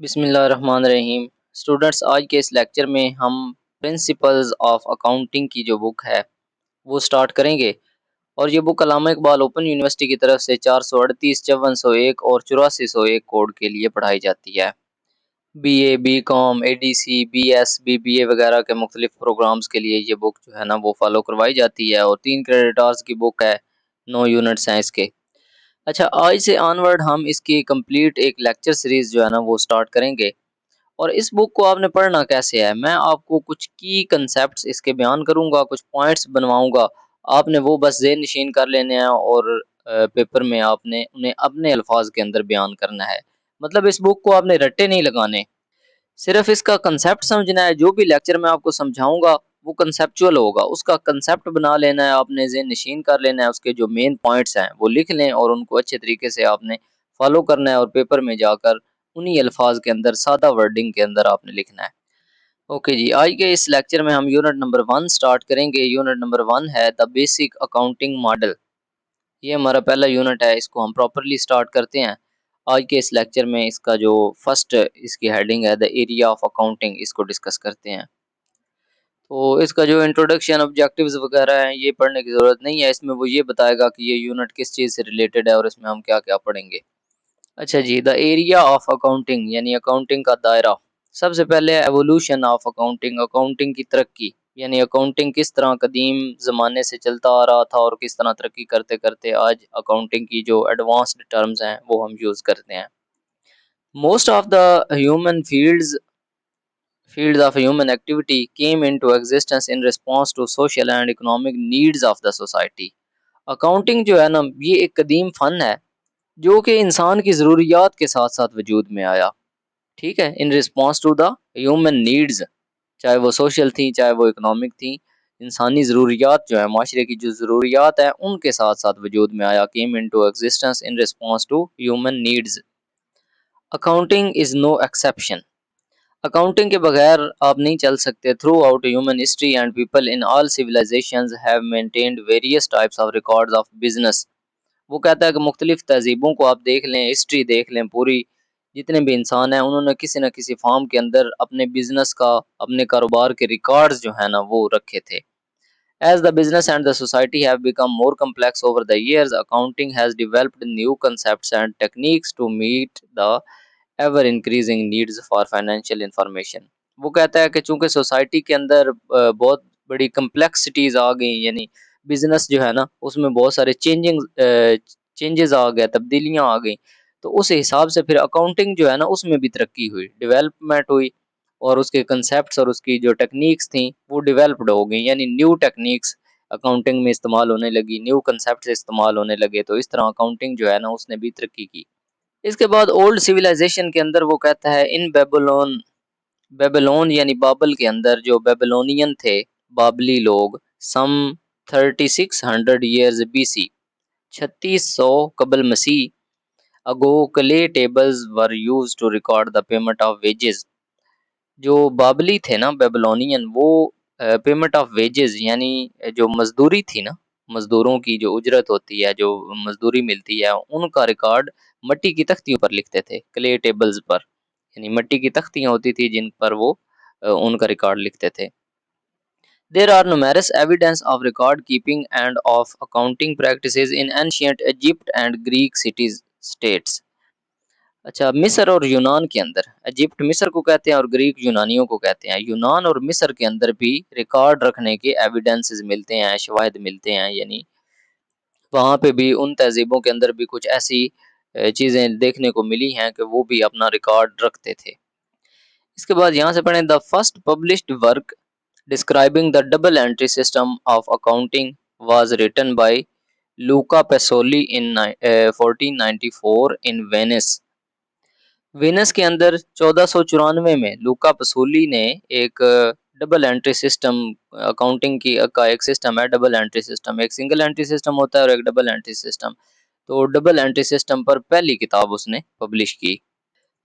बिस्मिल्लाहिर्रहमानिर्रहीम। स्टूडेंट्स, आज के इस लेक्चर में हम प्रिंसिपल्स ऑफ अकाउंटिंग की जो बुक है वो स्टार्ट करेंगे। और ये बुक अल्लामा इकबाल ओपन यूनिवर्सिटी की तरफ से 438, 5401 और 8401 कोड के लिए पढ़ाई जाती है। BA, BCom, ADC, BS, BBA वगैरह के मुख्तलिफ प्रोग्राम्स के लिए ये बुक जो है ना वो फॉलो करवाई जाती है और 3 क्रेडिट आवर्स की बुक है, 9 यूनिट्स हैं इसके। अच्छा, आज से ऑनवर्ड हम इसकी कंप्लीट एक लेक्चर सीरीज जो है ना वो स्टार्ट करेंगे। और इस बुक को आपने पढ़ना कैसे है, मैं आपको कुछ की कंसेप्ट्स इसके बयान करूंगा, कुछ पॉइंट्स बनवाऊंगा। आपने वो बस ज़हन नशीन कर लेने हैं और पेपर में आपने उन्हें अपने अल्फाज के अंदर बयान करना है। मतलब इस बुक को आपने रट्टे नहीं लगाने, सिर्फ इसका कंसेप्ट समझना है। जो भी लेक्चर मैं आपको समझाऊंगा वो कंसेप्चुअल होगा, उसका कंसेप्ट बना लेना है आपने, ज़हन नशीन कर लेना है, उसके जो मेन पॉइंट्स हैं वो लिख लें और उनको अच्छे तरीके से आपने फॉलो करना है और पेपर में जाकर उन्हीं अल्फाज के अंदर सादा वर्डिंग के अंदर आपने लिखना है। ओके जी, आज के इस लेक्चर में हम यूनिट नंबर 1 स्टार्ट करेंगे। यूनिट नंबर 1 है द बेसिक अकाउंटिंग मॉडल। ये हमारा पहला यूनिट है, इसको हम प्रॉपरली स्टार्ट करते हैं। आज के इस लेक्चर में इसका जो फर्स्ट इसकी हेडिंग है द एरिया ऑफ अकाउंटिंग, इसको डिस्कस करते हैं। तो इसका जो इंट्रोडक्शन, ऑब्जेक्टिव्स वगैरह हैं ये पढ़ने की ज़रूरत नहीं है, इसमें वो ये बताएगा कि ये यूनिट किस चीज़ से रिलेटेड है और इसमें हम क्या क्या पढ़ेंगे। अच्छा जी, द एरिया ऑफ अकाउंटिंग यानी अकाउंटिंग का दायरा। सबसे पहले एवोल्यूशन ऑफ अकाउंटिंग, अकाउंटिंग की तरक्की, यानी अकाउंटिंग किस तरह कदीम ज़माने से चलता आ रहा था और किस तरह तरक्की करते करते आज अकाउंटिंग की जो एडवांस्ड टर्म्स हैं वो हम यूज़ करते हैं। Most of the human fields of human activity came into existence in response to social and economic needs of the society. Accounting जो है ना ये एक कदीम फ़न है जो कि इंसान की ज़रूरियात के साथ साथ वजूद में आया। ठीक है, in response to the human needs, चाहे वो सोशल थी चाहे वो इकोनॉमिक थी, इंसानी ज़रूरियात जो है, माशरे की जो ज़रूरियात है उनके साथ साथ वजूद में आया। Came into existence in response to human needs. Accounting is no exception. Accounting के बगैर आप नहीं चल सकते। Throughout human history and people in all civilizations have maintained various types of records of business. वो कहता है कि मुख्तलिफ तहजीबों को आप देख लें, हिस्ट्री देख लें पूरी, जितने भी इंसान हैं उन्होंने किसी न किसी फॉर्म के अंदर अपने बिजनेस का, अपने कारोबार के रिकॉर्ड्स जो है ना वो रखे थे। As the business and the society have become more complex over the years, accounting has developed new concepts and techniques to meet the ever increasing needs for financial information. वो कहता है कि चूंकि सोसाइटी के अंदर बहुत बड़ी कम्प्लेक्सिटीज आ गई, यानी बिजनेस जो है ना उसमें बहुत सारे चेंजेस आ गए, तब्दीलियां आ गई, तो उस हिसाब से फिर अकाउंटिंग जो है ना उसमें भी तरक्की हुई, डेवलपमेंट हुई और उसके कंसेप्ट्स और उसकी जो टेक्निक्स थी वो डेवलप्ड हो गई, यानी न्यू टेक्निक्स अकाउंटिंग में इस्तेमाल होने लगी, न्यू कंसेप्ट इस्तेमाल होने लगे। तो इस तरह अकाउंटिंग जो है ना उसने भी तरक्की की। इसके बाद ओल्ड सिविलाइजेशन के अंदर वो कहता है इन बेबीलोन, बेबीलोन यानी बाबल के अंदर जो बेबीलोनियन थे, बाबली लोग, सम 3600 ईयर्स बीसी, 3600 कबल मसीह ago, clay tablets were used to record the payment of wages. जो बाबली थे ना बेबीलोनियन, वो पेमेंट ऑफ वेजेस यानी जो मजदूरी थी ना, मजदूरों की जो उजरत होती है, जो मजदूरी मिलती है, उनका रिकॉर्ड मट्टी की तख्तियों पर लिखते थे, क्ले टेबल्स पर, यानी मिट्टी की तख्तियां होती थी जिन पर वो उनका रिकॉर्ड लिखते थे। There are numerous evidence of record keeping and of accounting practices in ancient Egypt and Greek cities states। अच्छा, मिस्र और यूनान के अंदर, इजिप्ट मिस्र को कहते हैं और ग्रीक यूनानियों को कहते हैं, यूनान और मिस्र के अंदर भी रिकॉर्ड रखने के एविडेंसेस मिलते हैं, शवाहिद मिलते हैं, यानी वहाँ पे भी उन तहजीबों के अंदर भी कुछ ऐसी चीज़ें देखने को मिली हैं कि वो भी अपना रिकॉर्ड रखते थे। इसके बाद यहाँ से पढ़ें the first published work describing the double entry system of accounting was written by Luca Pacioli in 1494 in Venice. Venus के अंदर 1494 में लूका पसूली ने एक डबल एंट्री सिस्टम, अकाउंटिंग की का एक सिस्टम है डबल एंट्री सिस्टम, एक सिंगल एंट्री सिस्टम होता है और एक डबल एंट्री सिस्टम। तो डबल एंट्री सिस्टम पर पहली किताब उसने पब्लिश की।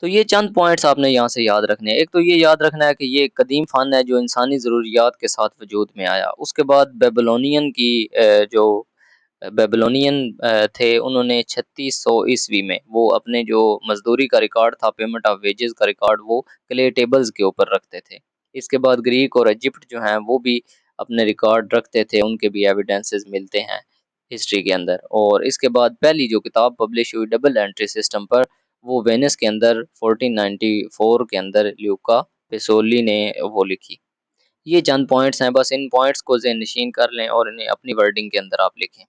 तो ये चंद पॉइंट्स आपने यहाँ से याद रखने हैं। एक तो ये याद रखना है कि ये एक कदीम फ़न है जो इंसानी ज़रूरियात के साथ वजूद में आया। उसके बाद बेबीलोनियन की जो बेबीलोनियन थे, उन्होंने 3600 ईस्वी में वो अपने जो मजदूरी का रिकॉर्ड था, पेमेंट ऑफ वेजेस का रिकॉर्ड, वो क्ले टेबल्स के ऊपर रखते थे। इसके बाद ग्रीक और इजिप्ट जो हैं वो भी अपने रिकॉर्ड रखते थे, उनके भी एविडेंसेस मिलते हैं हिस्ट्री के अंदर। और इसके बाद पहली जो किताब पब्लिश हुई डबल एंट्री सिस्टम पर, वो वेनिस के अंदर 1494 के अंदर ल्यूका पेसोली ने वो लिखी। ये चंद पॉइंट्स हैं, बस इन पॉइंट्स को ज़हन नशीन कर लें और इन्हें अपनी वर्डिंग के अंदर आप लिखें।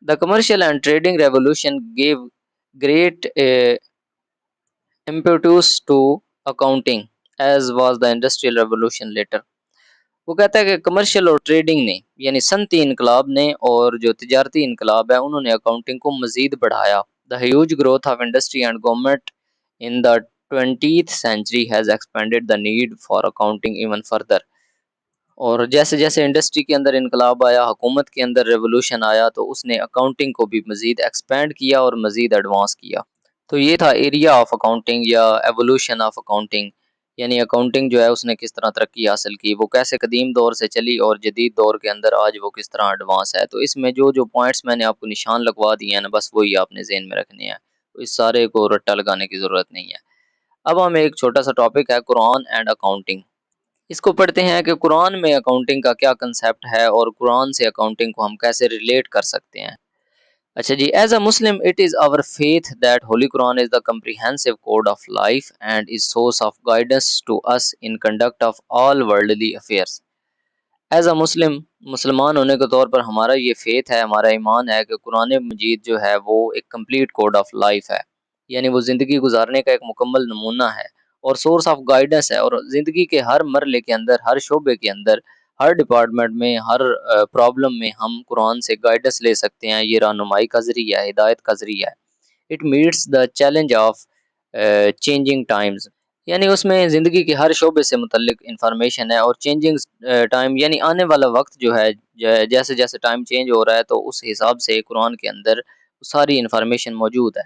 The commercial and trading revolution gave great impetus to accounting, as was the industrial revolution later. वो कहता है कि कमर्शियल और ट्रेडिंग ने, यानी सनती इनकलाब ने और जो तिजारती इनकलाब है, उन्होंने अकाउंटिंग को मजीद बढ़ाया। The huge growth of industry and government in the 20th century has expanded the need for accounting even further. और जैसे जैसे इंडस्ट्री के अंदर इनकलाब आया, हुकूमत के अंदर रेवोल्यूशन आया, तो उसने अकाउंटिंग को भी मज़ीद एक्सपेंड किया और मज़ीद एडवांस किया। तो ये था एरिया ऑफ अकाउंटिंग या एवोल्यूशन ऑफ अकाउंटिंग, यानी अकाउंटिंग जो है उसने किस तरह तरक्की हासिल की, वो कैसे कदीम दौर से चली और जदीद दौर के अंदर आज वो किस तरह एडवांस है। तो इसमें जो जो पॉइंट्स मैंने आपको निशान लगवा दिए हैं ना, बस वही आपने ज़हन में रखने हैं, तो इस सारे को रट्टा लगाने की ज़रूरत नहीं है। अब हम एक छोटा सा टॉपिक है कुरान एंड अकाउंटिंग, इसको पढ़ते हैं कि कुरान में अकाउंटिंग का क्या कंसेप्ट है और कुरान से अकाउंटिंग को हम कैसे रिलेट कर सकते हैं। अच्छा जी, as a Muslim it is our faith that holy Quran is the comprehensive code of life and is source of guidance to us in conduct of all worldly affairs. As a Muslim, मुसलमान होने के तौर पर हमारा ये faith है, हमारा ईमान है कि कुरान मजीद जो है वो एक कंप्लीट कोड ऑफ लाइफ है, यानी वो ज़िंदगी गुजारने का एक मुकम्मल नमूना है और सोर्स ऑफ गाइडेंस है। और ज़िंदगी के हर मरले के अंदर, हर शोबे के अंदर, हर डिपार्टमेंट में, हर प्रॉब्लम में हम कुरान से गाइडेंस ले सकते हैं। ये रहनुमाई का ज़रिया है, हिदायत का ज़रिया है। It meets the challenge of changing times, यानी उसमें ज़िंदगी के हर शोबे से मुतल्लिक इंफॉर्मेशन है। और चेंजिंग टाइम यानी आने वाला वक्त जो है, जैसे जैसे टाइम चेंज हो रहा है, तो उस हिसाब से कुरान के अंदर सारी इंफॉर्मेशन मौजूद है।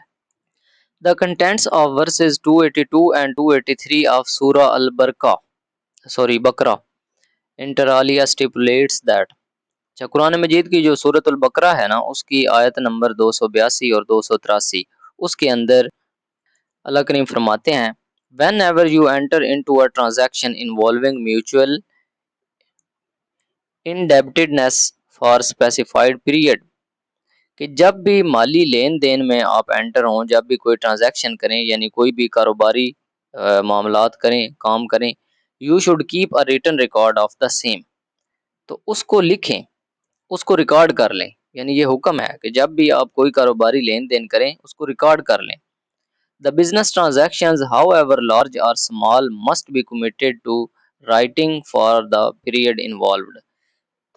The contents of versus 282 and 283 of सूरा अल बरका, सॉरी बकरा, इंटर आलिया स्टिपुलेट्स दैट। अच्छा, कुरान मजीद की जो सूरत अल बकरा है ना, उसकी आयत नंबर 282 और 283, उसके अंदर अल्लाह करीम फरमाते हैं, whenever you enter into a transaction involving mutual indebtedness for specified period, कि जब भी माली लेन देन में आप एंटर हों, जब भी कोई ट्रांजैक्शन करें, यानी कोई भी कारोबारी मामलात करें, काम करें, you should keep a written record of the same, तो उसको लिखें, उसको रिकॉर्ड कर लें। यानी ये हुक्म है कि जब भी आप कोई कारोबारी लेन देन करें, उसको रिकॉर्ड कर लें। The business transactions, however large or small, must be committed to writing for the period involved.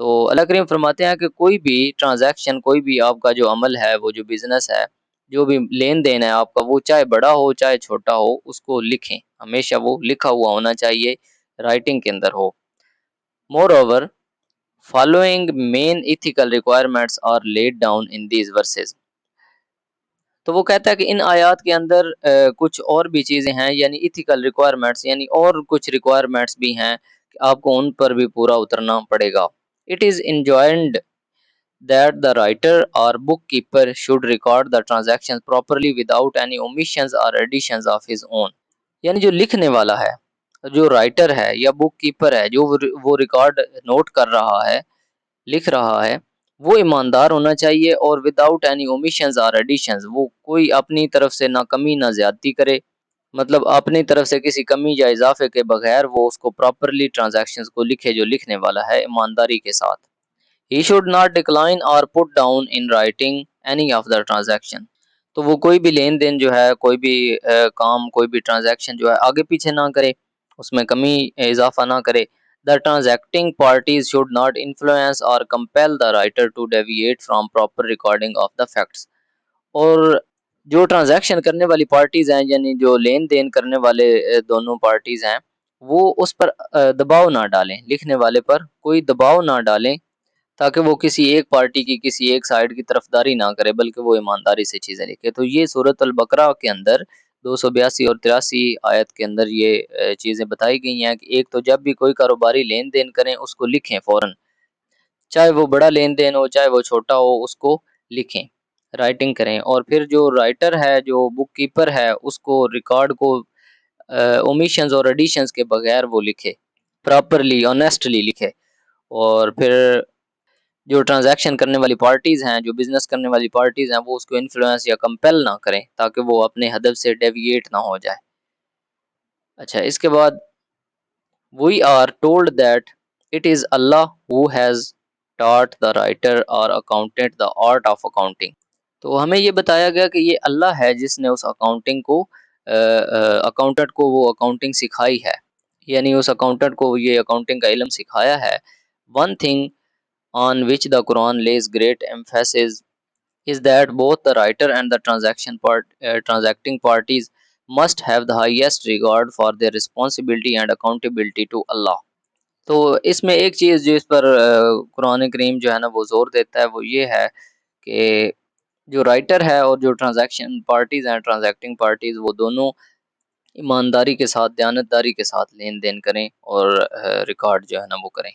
तो अल्लाह करीम फरमाते हैं कि कोई भी ट्रांजैक्शन, कोई भी आपका जो अमल है, वो जो बिजनेस है, जो भी लेन देन है आपका, वो चाहे बड़ा हो चाहे छोटा हो, उसको लिखें, हमेशा वो लिखा हुआ होना चाहिए, राइटिंग के अंदर हो। Moreover, following main ethical requirements are laid down in these verses. तो वो कहता है कि इन आयात के अंदर कुछ और भी चीज़ें हैं, यानी इथिकल रिक्वायरमेंट्स, यानी और कुछ रिक्वायरमेंट्स भी हैं कि आपको उन पर भी पूरा उतरना पड़ेगा। It is enjoined that the writer or bookkeeper should record the transactions properly without any omissions or additions of his own। यानी जो लिखने वाला है, जो राइटर है या बुक कीपर है, जो वो रिकॉर्ड नोट कर रहा है, लिख रहा है, वो ईमानदार होना चाहिए और विदाउट एनी ओमिशंस और एडिशंस, वो कोई अपनी तरफ से ना कमी ना ज़्यादती करे, मतलब अपनी तरफ से किसी कमी या इजाफे के बगैर वो उसको प्रॉपरली ट्रांजैक्शंस को लिखे, जो लिखने वाला है, ईमानदारी के साथ। ही शुड नॉट डिक्लाइन और put down in writing any of the transaction. तो वो कोई भी लेन देन जो है, कोई भी काम, कोई भी ट्रांजैक्शन जो है, आगे पीछे ना करे, उसमें कमी इजाफा ना करे। The transacting parties should not influence और compel the writer to deviate from proper recording of the facts. और जो ट्रांजैक्शन करने वाली पार्टीज हैं, यानी जो लेन देन करने वाले दोनों पार्टीज हैं, वो उस पर दबाव ना डालें, लिखने वाले पर कोई दबाव ना डालें, ताकि वो किसी एक पार्टी की, किसी एक साइड की तरफदारी ना करे, बल्कि वो ईमानदारी से चीज़ें लिखे। तो ये सूरत अल बकरा के अंदर 282 और 83 आयत के अंदर ये चीज़ें बताई गई हैं कि एक तो जब भी कोई कारोबारी लेन देन करें, उसको लिखें फ़ौरन, चाहे वो बड़ा लेन देन हो चाहे वो छोटा हो, उसको लिखें, राइटिंग करें। और फिर जो राइटर है, जो बुक कीपर है, उसको रिकॉर्ड को ओमिशंस और एडिशंस के बगैर वो लिखे, प्रॉपरली ऑनेस्टली लिखे। और फिर जो ट्रांजैक्शन करने वाली पार्टीज़ हैं, जो बिज़नेस करने वाली पार्टीज़ हैं, वो उसको इन्फ्लुएंस या कंपेल ना करें, ताकि वो अपने हदफ से डेविएट ना हो जाए। अच्छा, इसके बाद we are told that it is Allah who has taught the writer और accountant the art of accounting. तो हमें ये बताया गया कि ये अल्लाह है जिसने उस अकाउंटिंग को अकाउंटेंट को वो अकाउंटिंग सिखाई है, यानी उस अकाउंटेंट को ये अकाउंटिंग का इल्म सिखाया है। One thing on which the Quran lays great emphasis is that both the writer and the transacting parties must have the highest regard for their responsibility and accountability to Allah। तो इसमें एक चीज़ जो इस पर कुरान करीम जो है ना वो ज़ोर देता है, वो ये है कि जो राइटर है और जो ट्रांजैक्शन पार्टीज़ हैं, ट्रांजैक्टिंग पार्टीज़, वो दोनों ईमानदारी के साथ, दयानतदारी के साथ लेन देन करें और रिकॉर्ड जो है ना वो करें।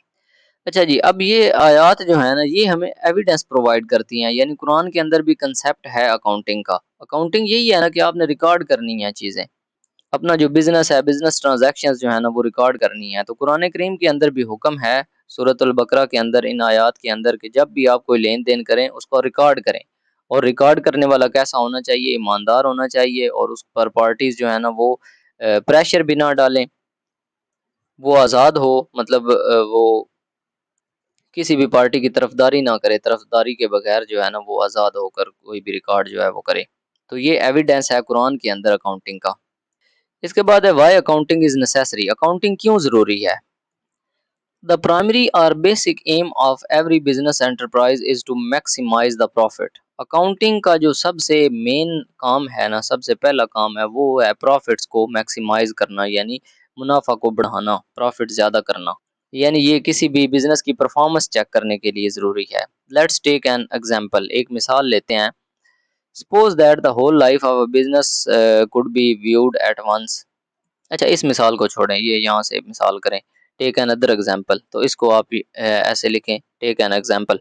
अच्छा जी, अब ये आयात जो है ना, ये हमें एविडेंस प्रोवाइड करती हैं, यानी कुरान के अंदर भी कंसेप्ट है अकाउंटिंग का। अकाउंटिंग यही है ना कि आपने रिकॉर्ड करनी है चीज़ें, अपना जो बिजनेस है, बिजनेस ट्रांजैक्शंस जो है ना वो रिकॉर्ड करनी है। तो कुरान करीम के अंदर भी हुक्म है, सूरतुल बकरा के अंदर, इन आयात के अंदर, कि जब भी आप कोई लेन देन करें उसको रिकॉर्ड करें। और रिकॉर्ड करने वाला कैसा होना चाहिए? ईमानदार होना चाहिए, और उस पर पार्टीज जो है ना वो प्रेशर भी ना डालें, वो आज़ाद हो, मतलब वो किसी भी पार्टी की तरफदारी ना करे, तरफदारी के बगैर जो है ना वो आज़ाद होकर कोई भी रिकॉर्ड जो है वो करे। तो ये एविडेंस है कुरान के अंदर अकाउंटिंग का। इसके बाद है why accounting is necessary, accounting क्यों ज़रूरी है? द प्राइमरी और basic aim of every business enterprise is to maximise the profit. Accounting का जो सबसे मेन काम है ना, सबसे पहला काम है, वो है प्रॉफिट्स को मैक्सिमाइज करना, यानी मुनाफा को बढ़ाना, प्रॉफिट ज़्यादा करना। यानी ये किसी भी बिजनेस की परफॉर्मेंस चेक करने के लिए ज़रूरी है। लेट्स टेक एन एग्जांपल, एक मिसाल लेते हैं। Suppose that the whole life of a business could be viewed at once. अच्छा, इस मिसाल को छोड़ें, ये यहाँ से मिसाल करें। टेक एन अदर एग्जांपल, तो इसको आप ऐसे लिखें, take an example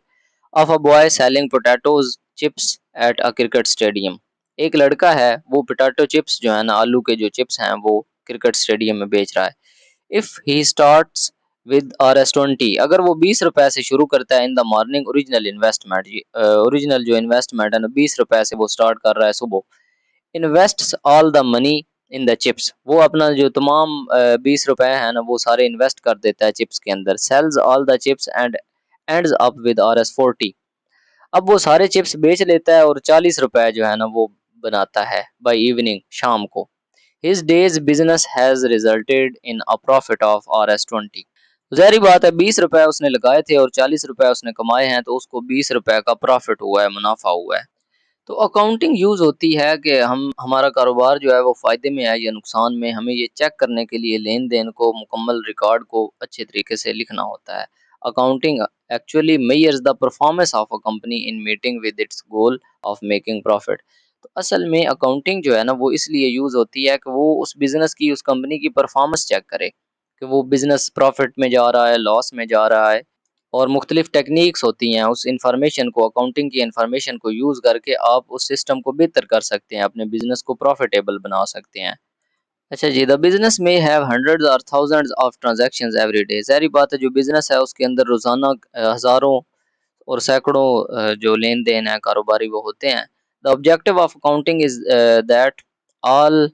of a boy selling potatoes chips at a cricket stadium. एक लड़का है, वो पोटैटो चिप्स जो है ना, आलू के जो चिप्स हैं, वो क्रिकेट स्टेडियम में बेच रहा है। If he starts with RS20, अगर वो 20 रुपए से शुरू करता है in the morning, original investment, original जो इन्वेस्टमेंट है ना, 20 रुपए से वो स्टार्ट कर रहा है सुबह। Invests all the money in the chips, वो अपना जो तमाम 20 रुपए है ना वो सारे इन्वेस्ट कर देता है चिप्स के अंदर। Sells all the chips and ends up with RS40। अब वो सारे चिप्स बेच लेता है और 40 रुपए जो है ना वो बनाता है बाय इवनिंग, शाम को। His day's business has resulted in a profit of RS20। ज़ाहिर बात है, 20 रुपए उसने लगाए थे और 40 रुपए उसने कमाए हैं, तो उसको 20 रुपए का प्रॉफिट हुआ है, मुनाफा हुआ है। तो अकाउंटिंग यूज़ होती है कि हम, हमारा कारोबार जो है वो फ़ायदे में है या नुकसान में, हमें ये चेक करने के लिए लेन देन को, मुकम्मल रिकॉर्ड को अच्छे तरीके से लिखना होता है। Accounting actually measures the performance of a company in meeting with its goal of making profit. तो असल में अकाउंटिंग जो है ना वो इसलिए यूज़ होती है कि वो उस बिज़नेस की, उस कंपनी की परफॉर्मेंस चेक करे कि वो बिज़नेस प्रॉफिट में जा रहा है, लॉस में जा रहा है। और मुख्तलिफ टेक्निक्स होती हैं, उस इंफॉर्मेशन को, अकाउंटिंग की इंफॉर्मेशन को यूज़ करके आप उस सिस्टम को बेहतर कर सकते हैं, अपने बिजनेस को प्रॉफिटेबल बना सकते हैं। अच्छा जी, द बिजनेस में हैव हंड्रेड्स और thousands of transactions every day. ज़ाहिर बात है, जो बिजनेस है उसके अंदर रोज़ाना हज़ारों और सैकड़ों जो लेन देन है कारोबारी वो होते हैं। The objective of accounting is that all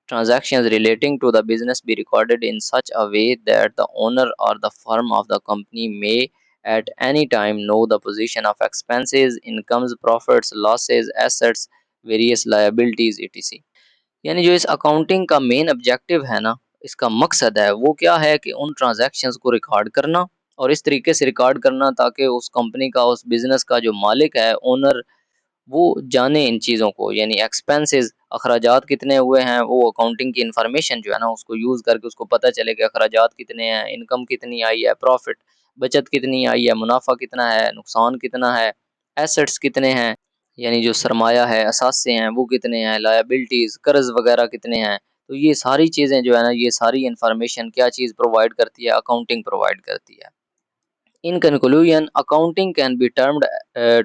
transactions relating to the business be recorded in such a way that the owner or the firm of the company may at any time know the position of expenses, incomes, profits, losses, assets, various liabilities, etc। यानी जो इस accounting का main objective है ना, इसका मकसद है, वो क्या है कि उन ट्रांजैक्शंस को रिकॉर्ड करना, और इस तरीके से रिकॉर्ड करना ताकि उस कंपनी का, उस बिजनेस का जो मालिक है, ओनर, वो जाने इन चीज़ों को, यानी एक्सपेंसेस, अखराजात कितने हुए हैं, वो अकाउंटिंग की इंफॉर्मेशन जो है ना उसको यूज़ करके उसको पता चले कि अखराजात कितने हैं, इनकम कितनी आई है, प्रॉफिट, बचत कितनी आई है, मुनाफा कितना है, नुकसान कितना है, एसेट्स कितने हैं, यानी जो सरमाया है, असासे हैं, वो कितने हैं, लायबिलिटीज़, कर्ज वगैरह कितने हैं। तो ये सारी चीज़ें जो है ना, ये सारी इंफॉर्मेशन क्या चीज़ प्रोवाइड करती है? अकाउंटिंग प्रोवाइड करती है। In conclusion, accounting can be termed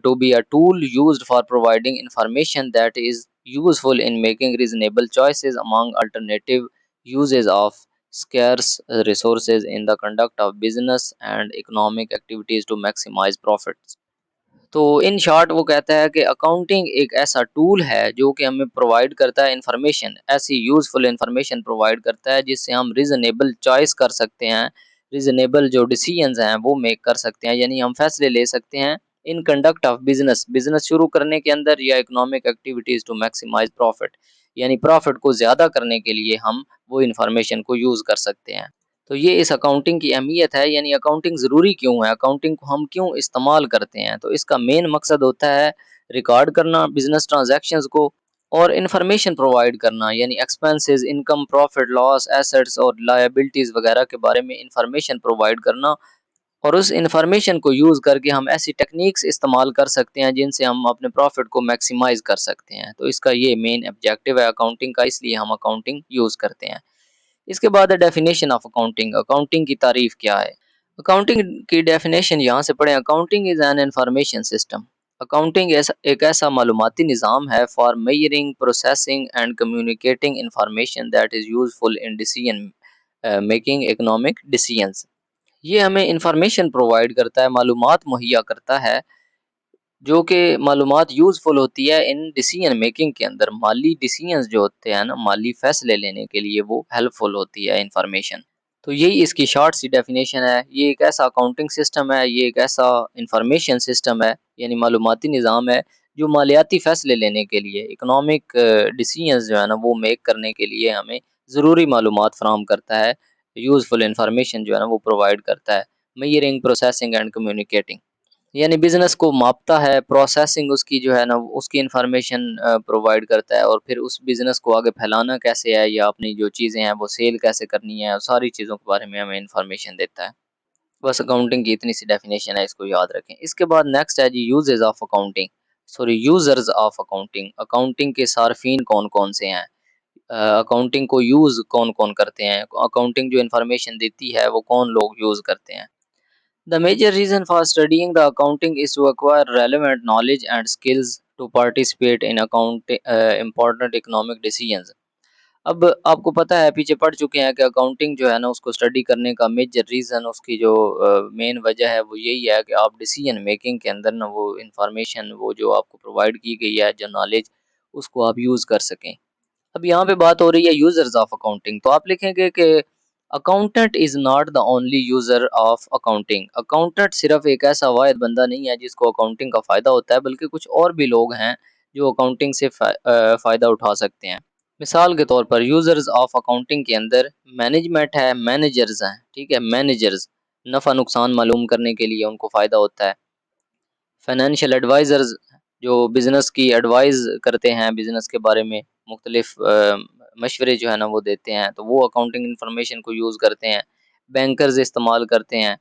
to be a tool used for providing information that is useful in making reasonable choices among alternative uses of scarce resources in the conduct of business and economic activities to maximize profits. तो in short वो कहता है कि accounting एक ऐसा tool है जो कि हमें प्रोवाइड करता है इंफॉर्मेशन, ऐसी यूज़फुल इंफॉर्मेशन प्रोवाइड करता है जिससे हम रीज़नेबल चॉइस कर सकते हैं, रीज़नेबल जो डिसीजंस हैं वो मेक कर सकते हैं, यानी हम फैसले ले सकते हैं in conduct of business, business शुरू करने के अंदर या economic activities to maximise profit, यानी प्रॉफिट को ज़्यादा करने के लिए हम वो इंफॉर्मेशन को यूज़ कर सकते हैं। तो ये इस अकाउंटिंग की अहमियत है, यानी अकाउंटिंग ज़रूरी क्यों है, अकाउंटिंग को हम क्यों इस्तेमाल करते हैं। तो इसका मेन मकसद होता है रिकॉर्ड करना बिजनेस ट्रांजैक्शंस को और इंफॉर्मेशन प्रोवाइड करना, यानी expenses, income, profit, loss, assets और लायबिलिटीज़ वगैरह के बारे में इंफॉर्मेशन प्रोवाइड करना और उस इंफॉर्मेशन को यूज़ करके हम ऐसी टेक्निक्स इस्तेमाल कर सकते हैं जिनसे हम अपने प्रॉफिट को मैक्सिमाइज़ कर सकते हैं। तो इसका ये मेन ऑब्जेक्टिव है अकाउंटिंग का, इसलिए हम अकाउंटिंग यूज़ करते हैं। इसके बाद है डेफिनेशन ऑफ अकाउंटिंग, अकाउंटिंग की तारीफ क्या है। अकाउंटिंग की डेफिनेशन यहाँ से पढ़ें। Accounting is an information system. Accounting एक ऐसा मालूमाती निज़ाम है for measuring, processing and communicating information that is useful in decision making economic decisions. ये हमें इंफॉर्मेशन प्रोवाइड करता है, मालूमात मुहैया करता है जो कि मालूमात यूज़फुल होती है इन डिसीजन मेकिंग के अंदर। माली डिसीजंस जो होते हैं ना, माली फैसले लेने के लिए वो हेल्पफुल होती है इंफॉर्मेशन। तो यही इसकी शॉर्ट सी डेफिनेशन है। ये एक ऐसा अकाउंटिंग सिस्टम है, ये एक ऐसा इंफॉर्मेशन सिस्टम है, यानी मालूमाती निज़ाम है जो मालियाती फ़ैसले लेने के लिए, इकोनॉमिक डिसीजंस जो है ना वो मेक करने के लिए हमें ज़रूरी मालूमात फ़राहम करता है, यूज़फुल इंफॉर्मेशन जो है ना वो प्रोवाइड करता है। मेजरिंग, प्रोसेसिंग एंड कम्युनिकेटिंग, यानी बिज़नेस को मापता है, प्रोसेसिंग उसकी जो है ना उसकी इन्फॉर्मेशन प्रोवाइड करता है और फिर उस बिज़नेस को आगे फैलाना कैसे है या अपनी जो चीज़ें हैं वो सेल कैसे करनी है, सारी चीज़ों के बारे में हमें इन्फॉर्मेशन देता है। बस अकाउंटिंग की इतनी सी डेफिनेशन है, इसको याद रखें। इसके बाद नेक्स्ट है जी uses of accounting, sorry users of accounting. Accounting के सार्फिन कौन-कौन से हैं? अकाउंटिंग को यूज़ कौन-कौन करते हैं? अकाउंटिंग जो इन्फॉर्मेशन देती है वो कौन लोग यूज़ करते हैं? The major reason for studying the accounting is to acquire relevant knowledge and skills to participate in important economic decisions. अब आपको पता है, पीछे पढ़ चुके हैं कि अकाउंटिंग जो है ना उसको स्टडी करने का मेजर रीज़न, उसकी जो मेन वजह है वो यही है कि आप डिसीजन मेकिंग के अंदर ना वो इंफॉर्मेशन, वो जो आपको प्रोवाइड की गई है जो नॉलेज, उसको आप यूज़ कर सकें। अब यहाँ पे बात हो रही है यूजर्स ऑफ अकाउंटिंग, तो आप लिखेंगे कि accountant is not the only user of accounting. Accountant सिर्फ एक ऐसा वाहिद बंदा नहीं है जिसको अकाउंटिंग का फ़ायदा होता है, बल्कि कुछ और भी लोग हैं जो अकाउंटिंग से फ़ायदा उठा सकते हैं। मिसाल के तौर पर यूजर्स ऑफ अकाउंटिंग के अंदर मैनेजमेंट है, मैनेजर्स हैं, ठीक है, मैनेजर्स नफ़ा नुकसान मालूम करने के लिए उनको फ़ायदा होता है। फाइनेंशियल एडवाइज़र्स जो बिज़नेस की एडवाइस करते हैं, बिज़नेस के बारे में मुख्तलिफ मशवरे जो है ना वो देते हैं, तो वो अकाउंटिंग इन्फॉर्मेशन को यूज़ करते हैं। बैंकर्स इस्तेमाल करते हैं,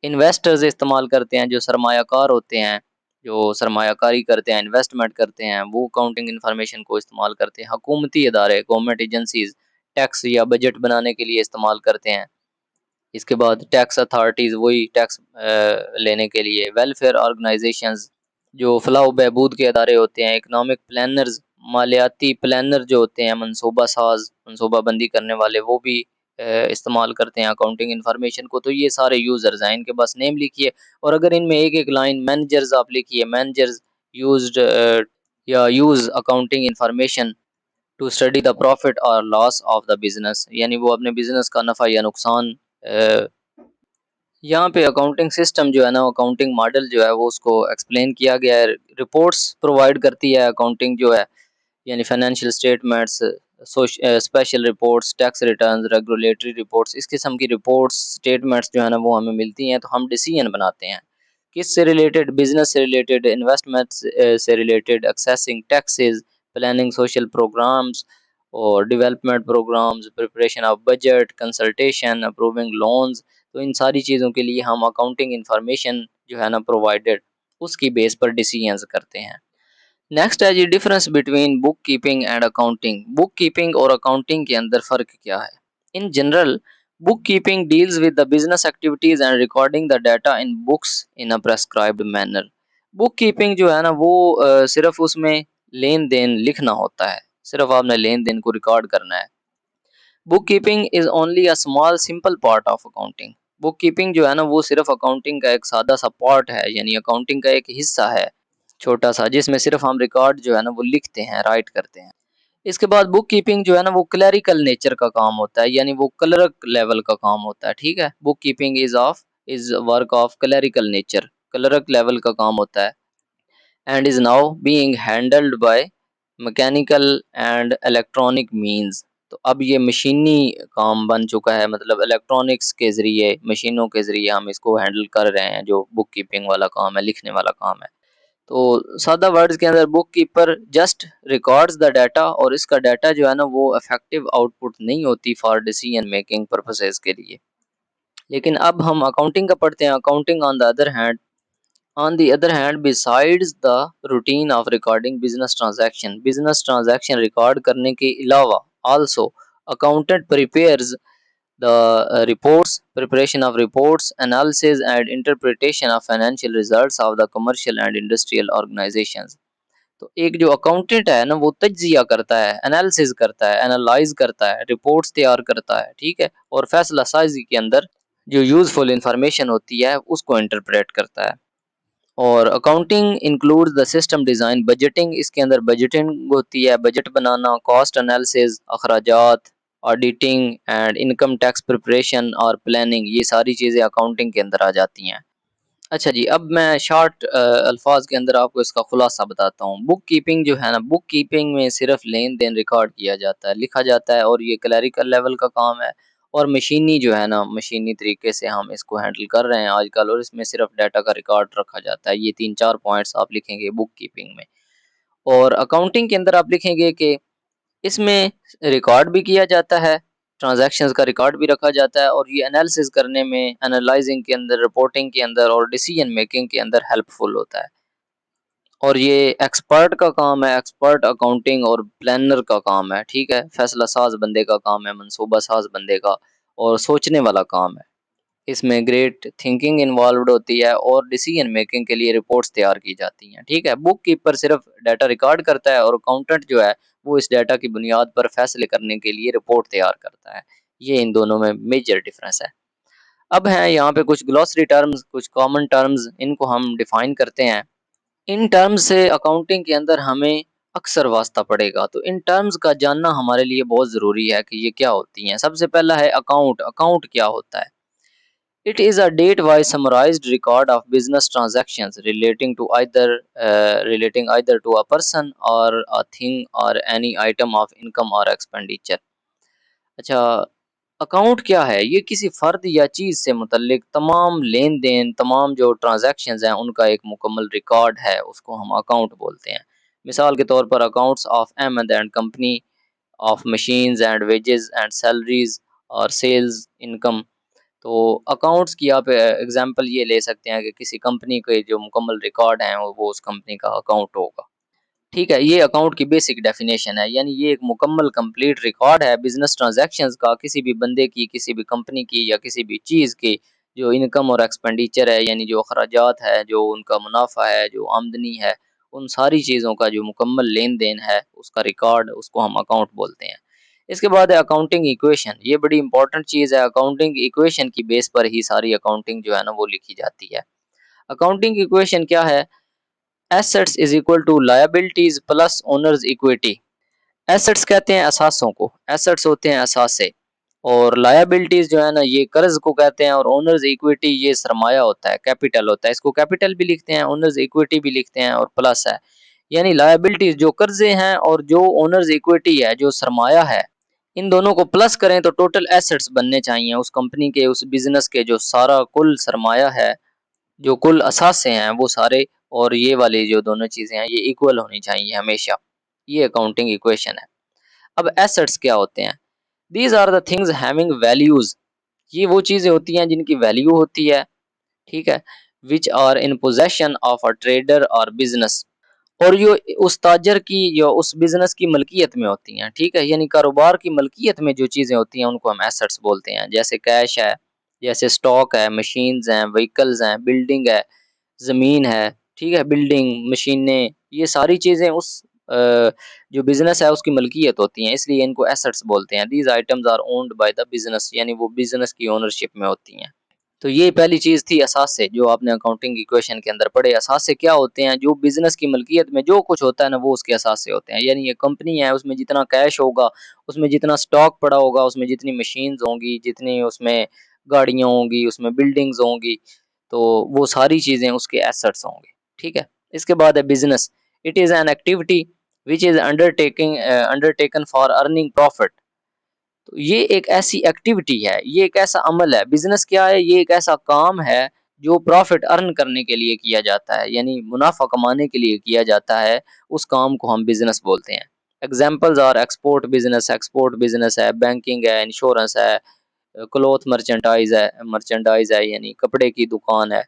इन्वेस्टर्स इस्तेमाल करते हैं, जो सरमायाकार होते हैं, जो सरमायाकारी करते हैं, इन्वेस्टमेंट करते हैं, वो अकाउंटिंग इन्फॉर्मेशन को इस्तेमाल करते हैं। हुकूमती इदारे, गवर्नमेंट एजेंसीज़ टैक्स या बजट बनाने के लिए इस्तेमाल करते हैं। इसके बाद टैक्स अथॉरिटीज़ वही टैक्स लेने के लिए, वेलफेयर ऑर्गेनाइजेशंस जो फलाह व बहबूद के अदारे होते हैं, इकोनॉमिक प्लानर्स मालियाती प्लानर जो होते हैं, मनसूबा साज, मनसूबाबंदी करने वाले, वो भी इस्तेमाल करते हैं अकाउंटिंग इन्फॉर्मेशन को। तो ये सारे यूज़र्स हैं, इनके पास नेम लिखिए और अगर इनमें एक-एक लाइन मैनेजर्स आप लिखिए, मैनेजर्स यूज्ड या use accounting information to study the profit और लॉस ऑफ द बिज़नेस, यानी वो अपने बिज़नेस का नफ़ा या नुकसान अ, यहाँ पे अकाउंटिंग सिस्टम जो है ना, अकाउंटिंग मॉडल जो है वो उसको एक्सप्लेन किया गया है। रिपोर्ट्स प्रोवाइड करती है अकाउंटिंग जो है, यानी financial statements, special reports, tax returns, regulatory reports, इस किस्म की रिपोर्ट्स, स्टेटमेंट्स जो है ना वो हमें मिलती हैं, तो हम डिसीजन बनाते हैं। किससे रिलेटेड? बिजनेस से रिलेटेड, इन्वेस्टमेंट्स से related, accessing taxes, planning social programmes और development programmes, preparation of budget, consultation, approving loans. तो इन सारी चीज़ों के लिए हम अकाउंटिंग इंफॉर्मेशन जो है ना प्रोवाइडेड, उसकी बेस पर डिसीजंस करते हैं। नेक्स्ट है जी difference between book keeping and accounting. Book keeping और अकाउंटिंग के अंदर फ़र्क क्या है? In general book keeping deals with the business activities and recording the data in books in a prescribed manner. Book keeping जो है ना वो सिर्फ उसमें लेन देन लिखना होता है, सिर्फ आपने लेन देन को रिकॉर्ड करना है। Book keeping is only a small simple part of accounting. Book keeping जो है ना वो सिर्फ अकाउंटिंग का एक सादा सा पार्ट है, यानी अकाउंटिंग का एक हिस्सा है, छोटा सा, जिसमें सिर्फ हम रिकॉर्ड जो है ना वो लिखते हैं, राइट करते हैं। इसके बाद बुक कीपिंग जो है ना वो क्लरिकल नेचर का काम होता है, यानी वो क्लर्क लेवल का काम होता है, ठीक है। Book keeping is work of clerical nature, clerk level का काम होता है, and is now being handled by mechanical and electronic means. तो अब ये मशीनी काम बन चुका है, मतलब इलेक्ट्रॉनिक्स के ज़रिए, मशीनों के ज़रिए हम इसको हैंडल कर रहे हैं, जो बुक कीपिंग वाला काम है, लिखने वाला काम है। तो सादा वर्ड्स के अंदर book keeper just records the data, और इसका डाटा जो है ना वो इफेक्टिव आउटपुट नहीं होती फॉर डिसीजन मेकिंग पर्पसेस के लिए। लेकिन अब हम अकाउंटिंग का पढ़ते हैं। Accounting on the other hand besides the routine of recording business transaction record करने के अलावा also accountant prepares the reports, preparation of reports, analysis and interpretation of financial results of the commercial and industrial organizations। तो एक जो accountant है ना वो तज्जिया करता है, एनालिसिस करता है, एनालाइज करता है, रिपोर्ट्स तैयार करता है, ठीक है, और फैसला साजी के अंदर जो यूजफुल इंफॉर्मेशन होती है उसको इंटरप्रेट करता है। और accounting includes the system design, budgeting, इसके अंदर बजटिंग होती है, बजट बनाना, कॉस्ट एनालिसिस, अखराजात, auditing and income tax preparation और प्लानिंग, ये सारी चीज़ें अकाउंटिंग के अंदर आ जाती हैं। अच्छा जी, अब मैं शॉर्ट अल्फाज के अंदर आपको इसका खुलासा बताता हूँ। बुक कीपिंग जो है ना, बुक कीपिंग में सिर्फ लेन देन रिकॉर्ड किया जाता है, लिखा जाता है, और ये क्लरिकल लेवल का काम है। और मशीनी जो है ना, मशीनी तरीके से हम इसको हैंडल कर रहे हैं आजकल, और इसमें सिर्फ डाटा का रिकॉर्ड रखा जाता है। ये 3-4 पॉइंट्स आप लिखेंगे बुक कीपिंग में। और अकाउंटिंग के अंदर आप लिखेंगे कि इसमें रिकॉर्ड भी किया जाता है, ट्रांज़ैक्शंस का रिकॉर्ड भी रखा जाता है, और ये एनालिसिस करने में, एनालाइज़िंग के अंदर, रिपोर्टिंग के अंदर और डिसीजन मेकिंग के अंदर हेल्पफुल होता है। और ये एक्सपर्ट का काम है, एक्सपर्ट अकाउंटिंग और प्लानर का काम है, ठीक है। फैसला साज बंदे का काम है, मनसूबा साज बंदे का, और सोचने वाला काम है। इसमें ग्रेट थिंकिंग इन्वॉल्व्ड होती है, और डिसीजन मेकिंग के लिए रिपोर्ट्स तैयार की जाती हैं, ठीक है। बुक कीपर सिर्फ डाटा रिकॉर्ड करता है, और अकाउंटेंट जो है वो इस डाटा की बुनियाद पर फैसले करने के लिए रिपोर्ट तैयार करता है। ये इन दोनों में मेजर डिफरेंस है। अब है यहाँ पे कुछ ग्लॉसरी टर्म्स, कुछ कॉमन टर्म्स, इनको हम डिफाइन करते हैं। इन टर्म्स से अकाउंटिंग के अंदर हमें अक्सर वास्ता पड़ेगा, तो इन टर्म्स का जानना हमारे लिए बहुत ज़रूरी है कि ये क्या होती हैं। सबसे पहला है अकाउंट। अकाउंट क्या होता है? It is a date-wise summarized record of business transactions relating either to a person or a thing or any item of income or expenditure। अच्छा, अकाउंट क्या है? ये किसी फ़र्द या चीज़ से मुतल्लिक तमाम लेन-देन, तमाम जो ट्रांज़ैक्शंस हैं, उनका एक मुकम्मल रिकॉर्ड है, उसको हम अकाउंट बोलते हैं। मिसाल के तौर पर accounts of Ahmad and company, of machines and wages and salaries और सेल्स इनकम। तो अकाउंट्स की आप एग्ज़ाम्पल ये ले सकते हैं कि किसी कंपनी के जो मुकम्मल रिकॉर्ड हैं, वो उस कंपनी का अकाउंट होगा। ठीक है, ये अकाउंट की बेसिक डेफिनेशन है, यानी ये एक मुकम्मल कंप्लीट रिकॉर्ड है बिज़नेस ट्रांज़ैक्शंस का, किसी भी बंदे की, किसी भी कंपनी की या किसी भी चीज़ की, जो इनकम और एक्सपेंडिचर है, यानी जो अखराजात है, जो उनका मुनाफ़ा है, जो आमदनी है, उन सारी चीज़ों का जो मुकम्मल लेन-देन है, उसका रिकॉर्ड, उसको हम अकाउंट बोलते हैं। इसके बाद है अकाउंटिंग इक्वेशन। ये बड़ी इंपॉर्टेंट चीज़ है। अकाउंटिंग इक्वेशन की बेस पर ही सारी अकाउंटिंग जो है ना वो लिखी जाती है। अकाउंटिंग इक्वेशन क्या है? Assets is equal to liabilities plus owners equity. Assets कहते हैं असासों को, एसेट्स होते हैं असासे, और लायबिलिटीज जो है ना ये कर्ज को कहते हैं, और ओनर्स इक्विटी ये सरमाया होता है, कैपिटल होता है। इसको कैपिटल भी लिखते हैं, ओनर्स इक्विटी भी लिखते हैं, और प्लस है, यानी लायबिलिटीज जो कर्जे हैं और जो ओनर्स इक्विटी है जो सरमाया है, इन दोनों को प्लस करें तो टोटल एसेट्स बनने चाहिए उस कंपनी के, उस बिजनेस के, जो सारा कुल सरमाया है, जो कुल असासे हैं वो सारे, और ये वाली जो दोनों चीज़ें हैं ये इक्वल होनी चाहिए हमेशा। ये अकाउंटिंग इक्वेशन है। अब एसेट्स क्या होते हैं? These are the things having values. ये वो चीज़ें होती हैं जिनकी वैल्यू होती है, ठीक है, which are in possession of a trader और बिजनेस। और ये उस ताजर की या उस बिज़नेस की मलकियत में होती हैं, ठीक है? यानी कारोबार की मलकियत में जो चीज़ें होती हैं उनको हम एसेट्स बोलते हैं। जैसे कैश है, जैसे स्टॉक है, मशीन्स हैं, व्हीकल्स हैं, बिल्डिंग है, ज़मीन है, ठीक है? बिल्डिंग, मशीनें, ये सारी चीज़ें उस जो बिज़नेस है उसकी मलकियत होती हैं, इसलिए इनको एसेट्स बोलते हैं। These items are owned by the business, यानी वो बिज़नेस की ओनरशिप में होती हैं। तो ये पहली चीज़ थी असासे, जो आपने अकाउंटिंग इक्वेशन के अंदर पढ़े। असासे क्या होते हैं? जो बिज़नेस की मलकियत में जो कुछ होता है ना, वो उसके असासे होते हैं। यानी ये कंपनी है, उसमें जितना कैश होगा, उसमें जितना स्टॉक पड़ा होगा, उसमें जितनी मशीन्स होंगी, जितनी उसमें गाड़ियाँ होंगी, उसमें बिल्डिंग्स होंगी, तो वो सारी चीज़ें उसके एसेट्स होंगे, ठीक है? इसके बाद है business. It is an activity which is undertaken for earning profit. तो ये एक ऐसी एक्टिविटी है, ये एक ऐसा अमल है। बिज़नेस क्या है? ये एक ऐसा काम है जो प्रॉफ़िट अर्न करने के लिए किया जाता है, यानी मुनाफ़ा कमाने के लिए किया जाता है, उस काम को हम बिज़नेस बोलते हैं। एग्ज़ाम्पल्स आर एक्सपोर्ट बिज़नेस है, बैंकिंग है, इंश्योरेंस है, क्लॉथ मर्चेंडाइज़ है यानी कपड़े की दुकान है।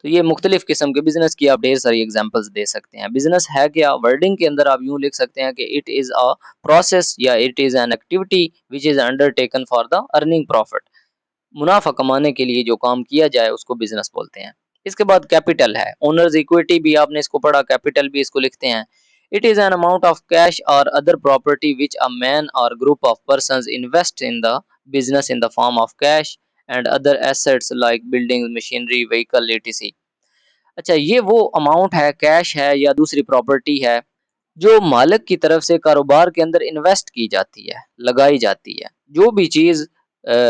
तो ये मुख्तलिफ़ किस्म के बिज़नेस की आप ढेर सारी एग्ज़ाम्पल्स दे सकते हैं। बिज़नेस है क्या? वर्डिंग के अंदर आप यूँ लिख सकते हैं कि इट इज़ अ प्रोसेस या it is an activity which is undertaken for the earning profit. मुनाफ़ा कमाने के लिए जो काम किया जाए उसको बिज़नेस बोलते हैं। इसके बाद कैपिटल है, ओनर्स इक्विटी भी आपने इसको पढ़ा, कैपिटल भी इसको लिखते हैं। It is an amount of cash और other property which a man और group of persons invest in the business in the form of cash and other assets like building, machinery, vehicle etc. अच्छा, ये वो amount है, cash है या दूसरी property है, जो मालिक की तरफ से कारोबार के अंदर इन्वेस्ट की जाती है, लगाई जाती है। जो भी चीज़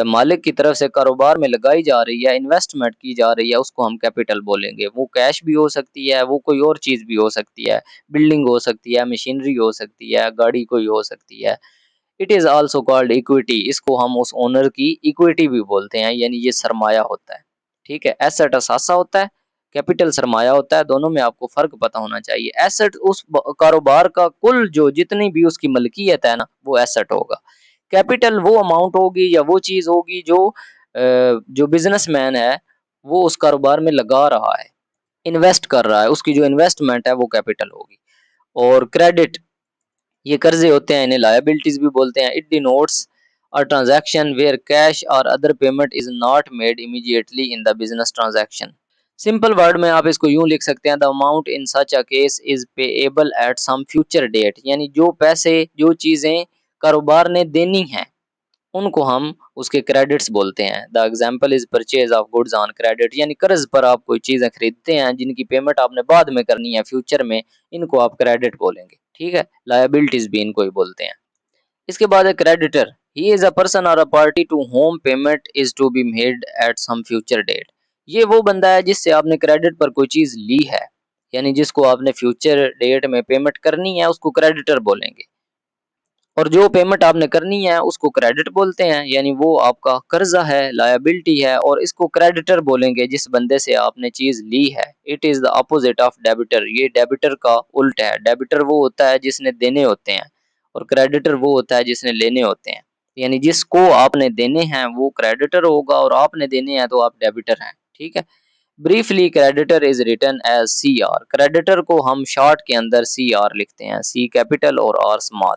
मालिक की तरफ से कारोबार में लगाई जा रही है, इन्वेस्टमेंट की जा रही है, उसको हम कैपिटल बोलेंगे। वो कैश भी हो सकती है, वो कोई और चीज़ भी हो सकती है, बिल्डिंग हो सकती है, मशीनरी हो सकती है, गाड़ी कोई हो सकती है। It is also called equity, इसको हम उस ओनर की इक्विटी भी बोलते हैं, यानी ये सरमाया होता है, ठीक है? एसेट असासा होता है, कैपिटल सरमाया होता है, दोनों में आपको फ़र्क पता होना चाहिए। एसेट उस कारोबार का कुल जो जितनी भी उसकी मलकियत है ना, वो एसेट होगा। कैपिटल वो अमाउंट होगी या वो चीज़ होगी जो बिज़नेसमैन है, वो उस कारोबार में लगा रहा है, इन्वेस्ट कर रहा है, उसकी जो इन्वेस्टमेंट है वो कैपिटल होगी। और क्रेडिट, ये कर्ज़े होते हैं, इन्हें लायबिलिटीज़ भी बोलते हैं। It denotes a transaction where cash और other payment is not made immediately in the business transaction. Simple word में आप इसको यूँ लिख सकते हैं, the amount in such a case is payable at some future date, यानी जो पैसे, जो चीज़ें कारोबार ने देनी हैं, उनको हम उसके क्रेडिट्स बोलते हैं। The example is purchase of goods on credit, यानी कर्ज़ पर आप कोई चीज़ें खरीदते हैं जिनकी पेमेंट आपने बाद में करनी है फ्यूचर में, इनको आप क्रेडिट बोलेंगे, ठीक है? लायबिलिटीज़ भी इनको ही बोलते हैं। इसके बाद है creditor. He is a person और a party to whom payment is to be made at some future date. ये वो बंदा है जिससे आपने क्रेडिट पर कोई चीज़ ली है, यानी जिसको आपने फ्यूचर डेट में पेमेंट करनी है, उसको क्रेडिटर बोलेंगे। और जो पेमेंट आपने करनी है उसको क्रेडिट बोलते हैं, यानी वो आपका कर्जा है, लायबिलिटी है, और इसको क्रेडिटर बोलेंगे जिस बंदे से आपने चीज़ ली है। It is the opposite of debtor, ये डेबिटर का उल्ट है। डेबिटर वो होता है जिसने देने होते हैं और क्रेडिटर वो होता है जिसने लेने होते हैं। यानी जिसको आपने देने हैं वो क्रेडिटर होगा और आपने देने हैं तो आप डेबिटर हैं, ठीक है? Briefly creditor is written as C R. Creditor को हम शॉर्ट के अंदर सी आर लिखते हैं, सी कैपिटल और आर स्मॉल।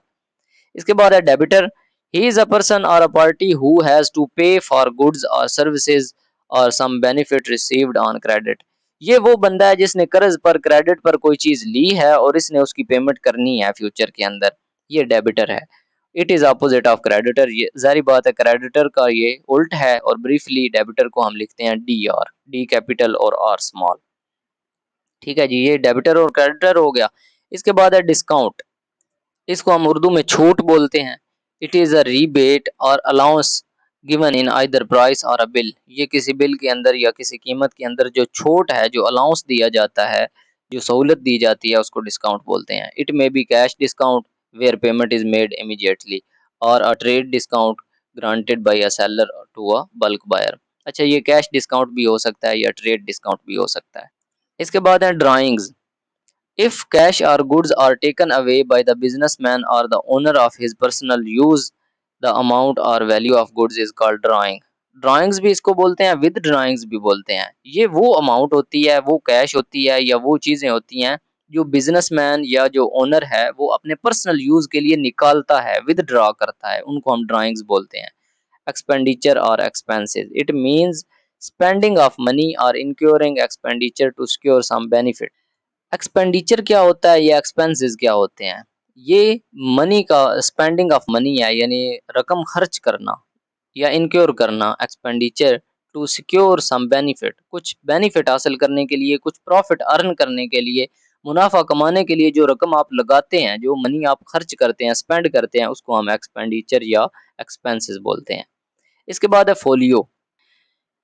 इसके बाद है debtor. He is a person और a party who has to pay for goods और सर्विसेज और some benefit received on credit. ये वो बंदा है जिसने कर्ज पर, क्रेडिट पर कोई चीज ली है और इसने उसकी पेमेंट करनी है फ्यूचर के अंदर, ये डेबिटर है। It is opposite of creditor, ये जारी बात है क्रेडिटर का ये उल्ट है, और ब्रीफली डेबिटर को हम लिखते हैं डी आर, डी कैपिटल और आर स्मॉल, ठीक है जी? ये डेबिटर और क्रेडिटर हो गया। इसके बाद है डिस्काउंट। इसको हम उर्दू में छूट बोलते हैं। इट इज़ अ रीबेट और allowance given in either price और अ बिल। ये किसी बिल के अंदर या किसी कीमत के अंदर जो छूट है, जो अलाउंस दिया जाता है, जो सहूलत दी जाती है, उसको डिस्काउंट बोलते हैं। It may be cash discount where payment is made immediately और a trade discount granted by a seller to a bulk buyer. अच्छा, ये कैश डिस्काउंट भी हो सकता है या ट्रेड डिस्काउंट भी हो सकता है। इसके बाद है drawings. If cash or goods are taken away by the businessman or the owner of his personal use, the amount or value of goods is called drawing. Drawings भी इसको बोलते हैं, विद ड्राइंग्स भी बोलते हैं। ये वो अमाउंट होती है, वो कैश होती है या वो चीज़ें होती हैं जो बिजनेसमैन या जो ओनर है वो अपने पर्सनल यूज के लिए निकालता है, विदड्रॉ करता है, उनको हम ड्राइंग्स बोलते हैं। एक्सपेंडिचर और expenses, it means spending of money और incurring expenditure to secure some benefit. Expenditure क्या होता है या एक्सपेंसेस क्या होते हैं? ये मनी का स्पेंडिंग ऑफ मनी है, यानी रकम खर्च करना या इनक्योर करना expenditure to secure some benefit, कुछ बेनिफिट हासिल करने के लिए, कुछ प्रॉफिट अर्न करने के लिए, मुनाफा कमाने के लिए जो रकम आप लगाते हैं, जो मनी आप खर्च करते हैं, स्पेंड करते हैं, उसको हम एक्सपेंडिचर या एक्सपेंसेस बोलते हैं। इसके बाद है folio.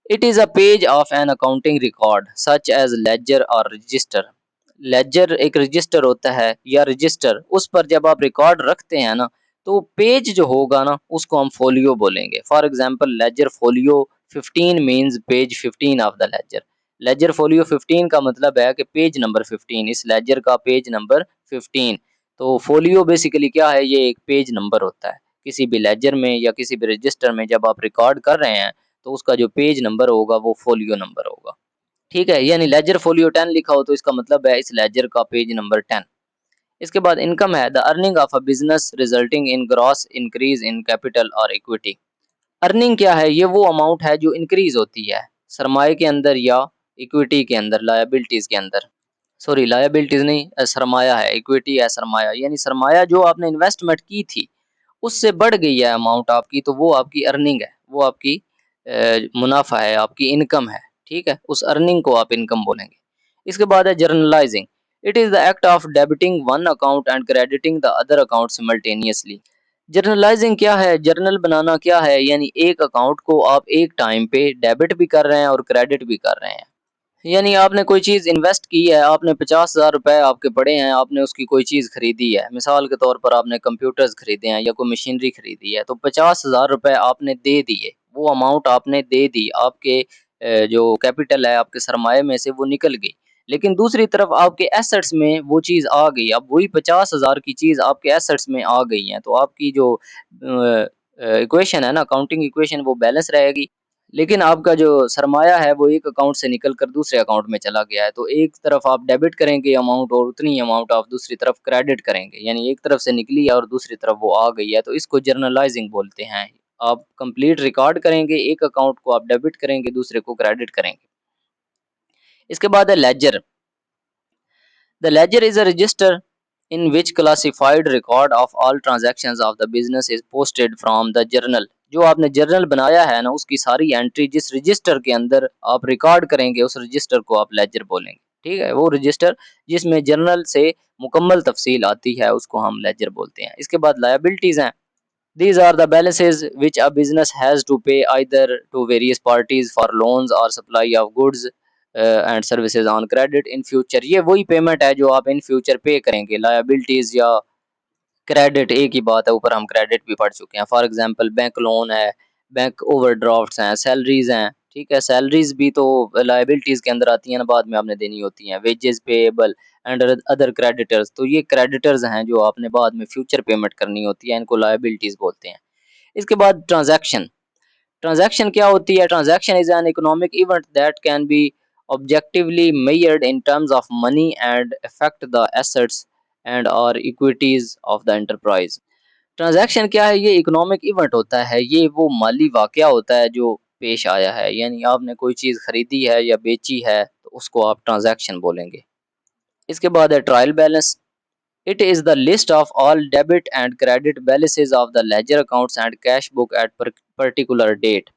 It is a page of an accounting record such as ledger और रजिस्टर। लेजर एक रजिस्टर होता है या रजिस्टर, उस पर जब आप रिकॉर्ड रखते हैं ना, तो पेज जो होगा ना उसको हम फोलियो बोलेंगे। For example ledger folio 15 means page 15 of the ledger. Ledger folio 15 का मतलब है कि पेज नंबर 15, इस लेजर का पेज नंबर 15। तो फोलियो बेसिकली क्या है, ये एक पेज नंबर होता है किसी भी लेजर में या किसी भी रजिस्टर में। जब आप रिकॉर्ड कर रहे हैं तो उसका जो पेज नंबर होगा वो फोलियो नंबर होगा। ठीक है, यानी लेजर फोलियो 10 लिखा हो तो इसका मतलब है इस लेजर का पेज नंबर 10। इसके बाद इनकम है the earning of a business resulting in gross increase in capital और इक्विटी। अर्निंग क्या है, ये वो अमाउंट है जो इंक्रीज होती है सरमाए के अंदर या इक्विटी के अंदर, लायबिलिटीज के अंदर। सॉरी, लायबिलिटीज नहीं, सरमाया है, इक्विटी है सरमाया, यानी सरमाया जो आपने इन्वेस्टमेंट की थी उससे बढ़ गई है अमाउंट आपकी, तो वो आपकी अर्निंग है, वो आपकी मुनाफा है, आपकी इनकम है। ठीक है, उस अर्निंग को आप इनकम बोलेंगे। इसके बाद है journalising. It is the act of debiting one account and crediting the other account simultaneously. Journalising क्या है, जर्नल बनाना क्या है, यानी एक अकाउंट को आप एक टाइम पे डेबिट भी कर रहे हैं और क्रेडिट भी कर रहे हैं। यानी आपने कोई चीज़ इन्वेस्ट की है, आपने 50,000 रुपए आपके पड़े हैं, आपने उसकी कोई चीज़ खरीदी है, मिसाल के तौर पर आपने कंप्यूटर्स खरीदे हैं या कोई मशीनरी खरीदी है, तो 50,000 रुपए आपने दे दिए, वो अमाउंट आपने दे दी, आपके जो कैपिटल है, आपके सरमाए में से वो निकल गई। लेकिन दूसरी तरफ आपके एसेट्स में वो चीज़ आ गई, अब वही 50,000 की चीज़ आपके एसेट्स में आ गई है, तो आपकी जो इक्वेशन है ना, अकाउंटिंग इक्वेशन, वो बैलेंस रहेगी। लेकिन आपका जो सरमाया है वो एक अकाउंट से निकल कर दूसरे अकाउंट में चला गया है, तो एक तरफ आप डेबिट करेंगे अमाउंट और उतनी ही अमाउंट आप दूसरी तरफ क्रेडिट करेंगे, यानी एक तरफ से निकली है और दूसरी तरफ वो आ गई है, तो इसको जर्नलाइजिंग बोलते हैं। आप कंप्लीट रिकॉर्ड करेंगे, एक अकाउंट को आप डेबिट करेंगे, दूसरे को क्रेडिट करेंगे। इसके बाद है laser. The ledger is a register in which classified record of all transactions of the business is posted from the journal। जो आपने जर्नल बनाया है ना उसकी सारी एंट्री जिस रजिस्टर के अंदर आप रिकॉर्ड करेंगे उस रजिस्टर को आप लेजर बोलेंगे। ठीक है, वो रजिस्टर जिसमें जर्नल से मुकम्मल तफसील आती है उसको हम लेजर बोलते हैं। इसके बाद लायबिलिटीज हैं। These are the balances which a business has to pay either to various parties for loans or supply of goods and services on credit in future। ये वही पेमेंट है जो आप इन फ्यूचर पे करेंगे। लायबिलिटीज या credit एक ही बात है, ऊपर हम क्रेडिट भी पढ़ चुके हैं। फॉर एग्जांपल बैंक लोन है, बैंक ओवरड्राफ्ट्स हैं, सैलरीज हैं। ठीक है, सैलरीज भी तो लायबिलिटीज के अंदर आती हैं ना, बाद में आपने देनी होती हैं। Wages payable and other creditors, तो ये क्रेडिटर्स हैं जो आपने बाद में फ्यूचर पेमेंट करनी होती है, इनको लायबिलिटीज बोलते हैं। इसके बाद ट्रांजैक्शन। ट्रांजैक्शन क्या होती है? Transaction is an economic event that can be objectively measured in terms of money and affect the assets and or equities of the enterprise। Transaction क्या है? ये इकोनॉमिक इवेंट होता है, ये वो माली वाकया होता है जो पेश आया है, यानी आपने कोई चीज़ खरीदी है या बेची है तो उसको आप ट्रांजैक्शन बोलेंगे। इसके बाद है trial balance. It is the list of all debit and credit balances of the ledger accounts and cash book at particular date.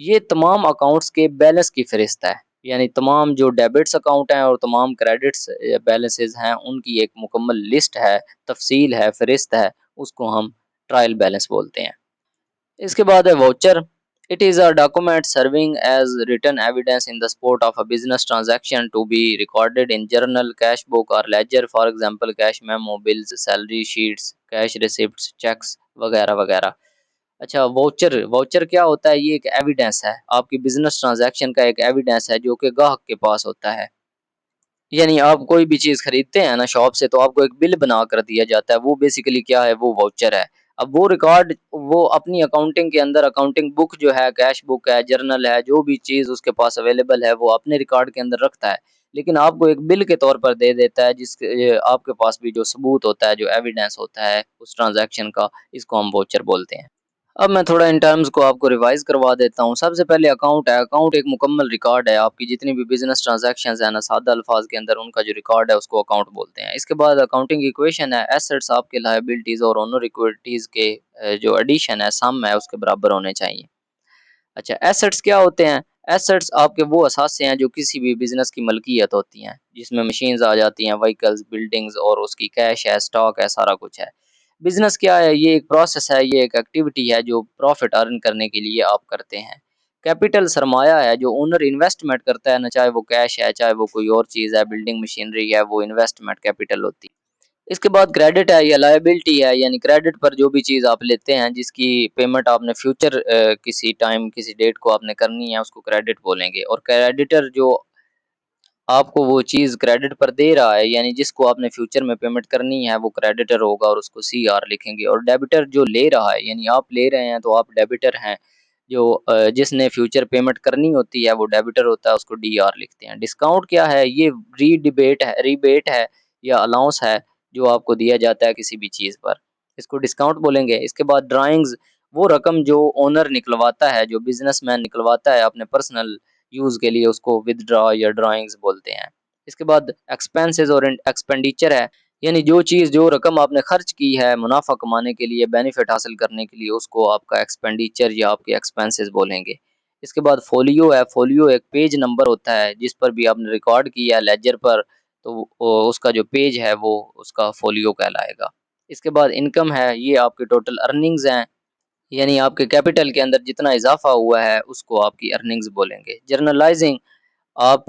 ये तमाम अकाउंट्स के बैलेंस की फ़हरिस्त है, यानी तमाम जो डेबिट्स अकाउंट हैं और तमाम क्रेडिट्स बैलेंसेस हैं उनकी एक मुकम्मल लिस्ट है, तफसील है, फ़हरिस्त है, उसको हम ट्रायल बैलेंस बोलते हैं। इसके बाद है voucher. It is a document serving as written evidence in the support of a business transaction to be recorded in journal, cash book और ledger. For example cash memo, bills, salary sheets, cash receipts, cheques वगैरह वगैरह। अच्छा, voucher, voucher क्या होता है? ये एक evidence है, आपकी बिजनेस ट्रांजैक्शन का एक एविडेंस है जो कि ग्राहक के पास होता है। यानी आप कोई भी चीज़ खरीदते हैं ना शॉप से, तो आपको एक बिल बना कर दिया जाता है, वो बेसिकली क्या है? वो वाउचर है। अब वो रिकॉर्ड वो अपनी अकाउंटिंग के अंदर, अकाउंटिंग बुक जो है, कैश बुक है, जर्नल है, जो भी चीज़ उसके पास अवेलेबल है वो अपने रिकॉर्ड के अंदर रखता है। लेकिन आपको एक बिल के तौर पर दे देता है, आपके पास भी जो सबूत होता है, जो एविडेंस होता है उस ट्रांज़ैक्शन का, इसको हम वाउचर बोलते हैं। अब मैं थोड़ा इन टर्म्स को आपको रिवाइज़ करवा देता हूँ। सबसे पहले अकाउंट है। अकाउंट एक मुकम्मल रिकॉर्ड है, आपकी जितनी भी बिज़नेस ट्रांज़ैक्शंस हैं ना, सादा अल्फ़ाज़ के अंदर उनका जो रिकॉर्ड है उसको अकाउंट बोलते हैं। इसके बाद अकाउंटिंग इक्वेशन है, एसेट्स आपके लायबिलिटीज़ और ओनर इक्विटीज़ के जो एडिशन है, सम है, उसके बराबर होने चाहिए। अच्छा, एसेट्स क्या होते हैं? एसेट्स आपके वो असासे हैं जो किसी भी बिज़नेस की मलकियत होती हैं, जिसमें मशीन्स आ जाती हैं, व्हीकल्स, बिल्डिंग्स और उसकी कैश है, स्टॉक है, सारा कुछ है। बिज़नेस क्या है? ये एक प्रोसेस है, ये एक एक्टिविटी है जो प्रॉफ़िट अर्न करने के लिए आप करते हैं। कैपिटल सरमाया है जो ओनर इन्वेस्टमेंट करता है ना, चाहे वो कैश है, चाहे वो कोई और चीज़ है, बिल्डिंग मशीनरी है, वो इन्वेस्टमेंट कैपिटल होती है। इसके बाद क्रेडिट है या लायबिलिटी है, यानी क्रेडिट पर जो भी चीज़ आप लेते हैं जिसकी पेमेंट आपने फ्यूचर किसी टाइम किसी डेट को आपने करनी है, उसको क्रेडिट बोलेंगे। और क्रेडिटर जो आपको वो चीज़ क्रेडिट पर दे रहा है, यानी जिसको आपने फ्यूचर में पेमेंट करनी है, वो क्रेडिटर होगा और उसको सीआर लिखेंगे। और डेबिटर जो ले रहा है, यानी आप ले रहे हैं तो आप डेबिटर हैं। जो जिसने फ्यूचर पेमेंट करनी होती है वो डेबिटर होता है, उसको डीआर लिखते हैं। डिस्काउंट क्या है? ये रिबेट है या अलाउंस है जो आपको दिया जाता है किसी भी चीज़ पर, इसको डिस्काउंट बोलेंगे। इसके बाद ड्राइंग्स, वो रकम जो ओनर निकलवाता है, जो बिज़नेसमैन निकलवाता है अपने पर्सनल यूज़ के लिए, उसको विथड्रॉ या ड्राइंग्स बोलते हैं। इसके बाद एक्सपेंसेस और एक्सपेंडिचर है, यानी जो चीज़ जो रकम आपने खर्च की है मुनाफ़ा कमाने के लिए, बेनिफिट हासिल करने के लिए, उसको आपका एक्सपेंडिचर या आपके एक्सपेंसेस बोलेंगे। इसके बाद फ़ोलियो है, फ़ोलियो एक पेज नंबर होता है जिस पर भी आपने रिकॉर्ड किया है लेजर पर, तो उसका जो पेज है वो उसका फ़ोलियो कहलाएगा। इसके बाद इनकम है, ये आपके टोटल अर्निंग्स हैं, यानी आपके कैपिटल के अंदर जितना इज़ाफ़ा हुआ है उसको आपकी अर्निंग्स बोलेंगे। जर्नलाइज़िंग, आप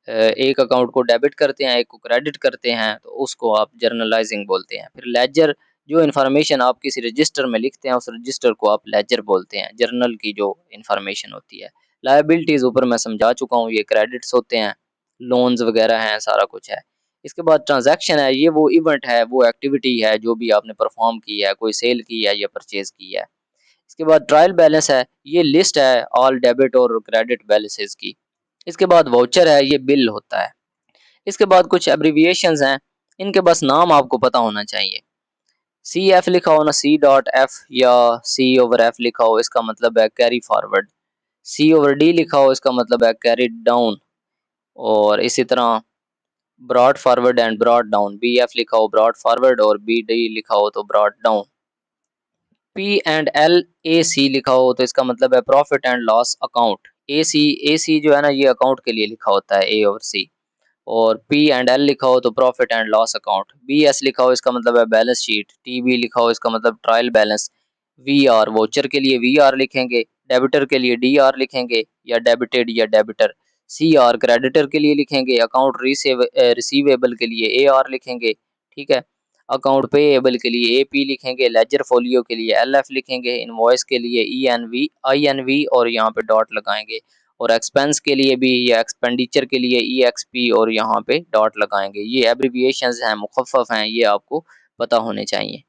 एक अकाउंट को डेबिट करते हैं, एक को क्रेडिट करते हैं, तो उसको आप जर्नलाइज़िंग बोलते हैं। फिर लेजर, जो इन्फॉर्मेशन आप किसी रजिस्टर में लिखते हैं, उस रजिस्टर को आप लेजर बोलते हैं, जर्नल की जो इन्फॉर्मेशन होती है। लायबिलिटीज़ ऊपर मैं समझा चुका हूँ, ये क्रेडिट्स होते हैं, लोन्स वगैरह हैं, सारा कुछ है। इसके बाद ट्रांज़ैक्शन है, ये वो इवेंट है, वो एक्टिविटी है जो भी आपने परफ़ॉर्म की है, कोई सेल की है या परचेज़ की है। इसके बाद ट्रायल बैलेंस है, ये लिस्ट है ऑल डेबिट और क्रेडिट बैलेंसेस की। इसके बाद वाउचर है, ये बिल होता है। इसके बाद कुछ एब्रिविएशंस हैं, इनके बस नाम आपको पता होना चाहिए। सीएफ लिखा हो ना, सी डॉट एफ या सी ओवर एफ लिखा हो, इसका मतलब है कैरी फॉरवर्ड। सी ओवर डी लिखा हो, इसका मतलब है कैरी डाउन। और इसी तरह brought forward and brought down, B F लिखा हो ब्रॉड फॉरवर्ड और बी डी लिखा हो तो brought down. P and L A C लिखा हो तो इसका मतलब है profit and loss account. A C जो है ना, ये अकाउंट के लिए लिखा होता है, ए और सी। और पी एंड एल लिखा हो तो profit and loss account. B S लिखा हो इसका मतलब है बैलेंस शीट। टी बी लिखा हो इसका मतलब trial balance. We are voucher के लिए वी आर लिखेंगे, डेबिटर के लिए डी आर लिखेंगे या डेबिटेड या डेबिटर। सी आर क्रेडिटर के लिए लिखेंगे, अकाउंट रिसीवेबल के लिए ए आर लिखेंगे, ठीक है। अकाउंट पेएबल के लिए ए पी लिखेंगे, लेजर फोलियो के लिए एल एफ लिखेंगे, इनवॉइस के लिए E N V I N V और यहाँ पे डॉट लगाएंगे। और एक्सपेंस के लिए भी या एक्सपेंडिचर के लिए EXP और यहाँ पे डॉट लगाएँगे। ये एब्रिविएशंस हैं, मुख़फ़्फ़फ़ हैं, ये आपको पता होने चाहिए।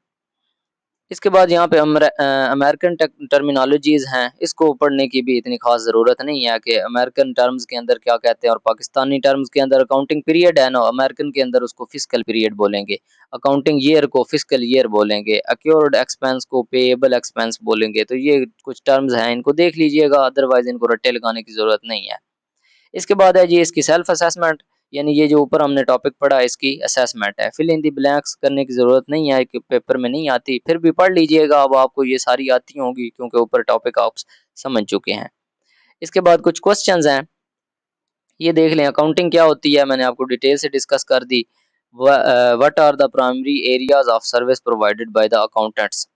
इसके बाद यहाँ पे अमेरिकन टर्मिनोलॉजीज़ हैं, इसको पढ़ने की भी इतनी ख़ास ज़रूरत नहीं है कि अमेरिकन टर्म्स के अंदर क्या कहते हैं और पाकिस्तानी टर्म्स के अंदर अकाउंटिंग पीरियड है ना, अमेरिकन के अंदर उसको फ़िस्कल पीरियड बोलेंगे। अकाउंटिंग ईयर को फ़िस्कल ईयर बोलेंगे। अक्योर्ड एक्सपेंस को पेएबल एक्सपेंस बोलेंगे। तो ये कुछ टर्म्स हैं, इनको देख लीजिएगा, अदरवाइज़ इनको रट्टे लगाने की ज़रूरत नहीं है। इसके बाद है जी इसकी सेल्फ असेसमेंट, यानी ये जो ऊपर हमने टॉपिक पढ़ा है इसकी असेसमेंट है। फिल इन द ब्लैंक्स करने की ज़रूरत नहीं है कि पेपर में नहीं आती, फिर भी पढ़ लीजिएगा, अब आपको ये सारी आती होंगी क्योंकि ऊपर टॉपिक आप समझ चुके हैं। इसके बाद कुछ क्वेश्चंस हैं, ये देख लें। अकाउंटिंग क्या होती है, मैंने आपको डिटेल से डिस्कस कर दी। What are the primary areas of service provided by the accountants.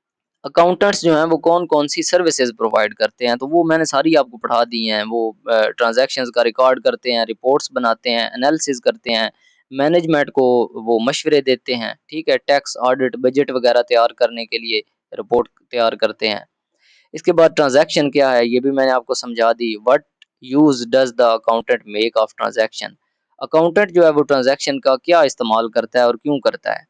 Accountants जो हैं वो कौन-कौन सी सर्विसेज़ प्रोवाइड करते हैं, तो वो मैंने सारी आपको पढ़ा दी हैं। वो ट्रांज़ैक्शंस का रिकॉर्ड करते हैं, रिपोर्ट्स बनाते हैं, एनालिसिस करते हैं, मैनेजमेंट को वो मशवरे देते हैं, ठीक है? टैक्स, ऑडिट, बजट वगैरह तैयार करने के लिए रिपोर्ट तैयार करते हैं। इसके बाद ट्रांज़ैक्शन क्या है, ये भी मैंने आपको समझा दी। What use does the accountant make of transaction. Accountant जो है वो ट्रांज़ैक्शन का क्या इस्तेमाल करता है और क्यों करता है?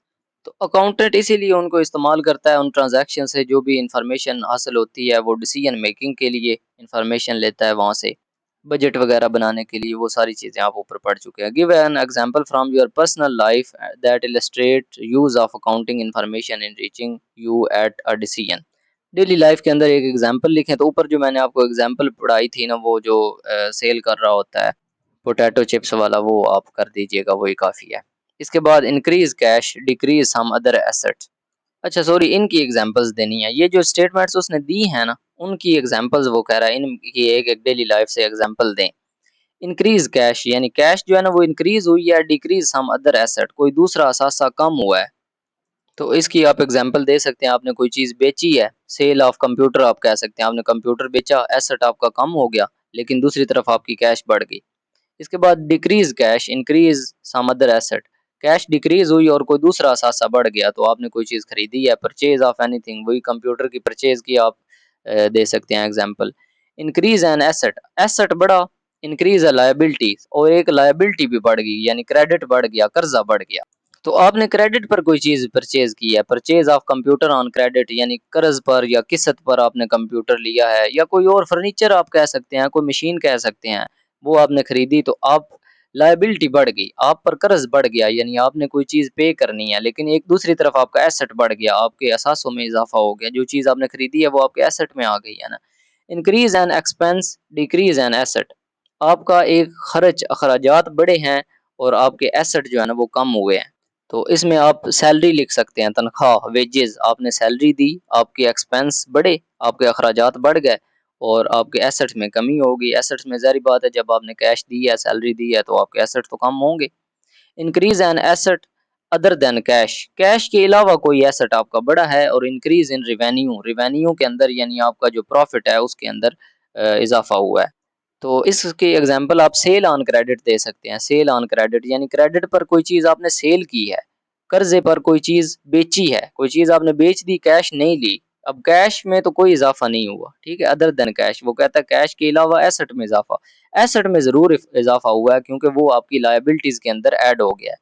तो अकाउंटेंट इसीलिए उनको इस्तेमाल करता है, उन ट्रांज़ैक्शन से जो भी इन्फॉर्मेशन हासिल होती है वो डिसीजन मेकिंग के लिए इन्फॉर्मेशन लेता है वहाँ से। बजट वगैरह बनाने के लिए, वो सारी चीज़ें आप ऊपर पढ़ चुके हैं। Give an example from your personal life that illustrate use of accounting information in reaching you at a decision. Daily life के अंदर एक एग्जांपल लिखें। तो ऊपर जो मैंने आपको एग्जांपल पढ़ाई थी ना, वो जो सेल कर रहा होता है पोटैटो चिप्स वाला, वो आप कर दीजिएगा, वही काफ़ी है। इसके बाद increase cash, decrease some other assets. अच्छा सॉरी, इनकी एग्जांपल्स देनी है। ये जो स्टेटमेंट्स उसने दी हैं ना, उनकी एग्जांपल्स वो कह रहा है, इनकी एक-एक डेली लाइफ से एग्जांपल दें। इंक्रीज़ कैश यानी कैश जो है ना वो इंक्रीज़ हुई है, डिक्रीज़ सम अदर एसेट कोई दूसरा असासा कम हुआ है। तो इसकी आप एग्जांपल दे सकते हैं, आपने कोई चीज़ बेची है, सेल ऑफ कंप्यूटर आप कह सकते हैं, आपने कंप्यूटर बेचा, एसेट आपका कम हो गया, लेकिन दूसरी तरफ आपकी कैश बढ़ गई। इसके बाद decrease cash, increase some other asset. Cash decrease हुई और कोई दूसरा असासा बढ़ गया, तो आपने कोई चीज़ खरीदी है, परचेज ऑफ एनीथिंग, वही कंप्यूटर की परचेज की आप दे सकते हैं example. Increase an asset, asset बढ़ा, इंक्रीज अ लायबिलिटी, और एक लायबिलिटी भी बढ़ गई, यानी क्रेडिट बढ़ गया, कर्जा बढ़ गया। तो आपने क्रेडिट पर कोई चीज़ परचेज की है, purchase of computer on credit, यानी कर्ज पर या किस्त पर आपने कंप्यूटर लिया है, या कोई और फर्नीचर आप कह सकते हैं, कोई मशीन कह सकते हैं, वो आपने खरीदी, तो आप लायबिलिटी बढ़ गई, आप पर कर्ज बढ़ गया, यानी आपने कोई चीज़ पे करनी है, लेकिन एक दूसरी तरफ आपका एसेट बढ़ गया, आपके असासों में इजाफा हो गया, जो चीज़ आपने खरीदी है वो आपके एसेट में आ गई है ना। Increase an expense, decrease an asset. आपका एक खर्च अखराजात बढ़े हैं और आपके एसेट जो है ना वो कम हुए हैं। तो इसमें आप सैलरी लिख सकते हैं, तनख्वाह, वेजेस, आपने सैलरी दी, आपके एक्सपेंस बढ़े, आपके अखराजात बढ़ गए और आपके एसेट्स में कमी होगी। एसेट्स में ज़ाहिर बात है, जब आपने कैश दी है, सैलरी दी है, तो आपके एसेट तो कम होंगे। Increase an asset other than cash, cash के अलावा कोई एसेट आपका बड़ा है। और इंक्रीज इन रिवेन्यू, रिवेन्यू के अंदर यानी आपका जो प्रॉफिट है उसके अंदर इजाफा हुआ है। तो इसके एग्जांपल आप सेल ऑन क्रेडिट दे सकते हैं। सेल ऑन क्रेडिट यानी क्रेडिट पर कोई चीज़ आपने सेल की है, कर्जे पर कोई चीज़ बेची है, कोई चीज़ आपने बेच दी, कैश नहीं ली। अब कैश में तो कोई इजाफा नहीं हुआ, ठीक है, अदर देन कैश, वो कहता है कैश के अलावा एसेट में इजाफा। एसेट में ज़रूर इजाफा हुआ है, क्योंकि वो आपकी लायबिलिटीज़ के अंदर ऐड हो गया है।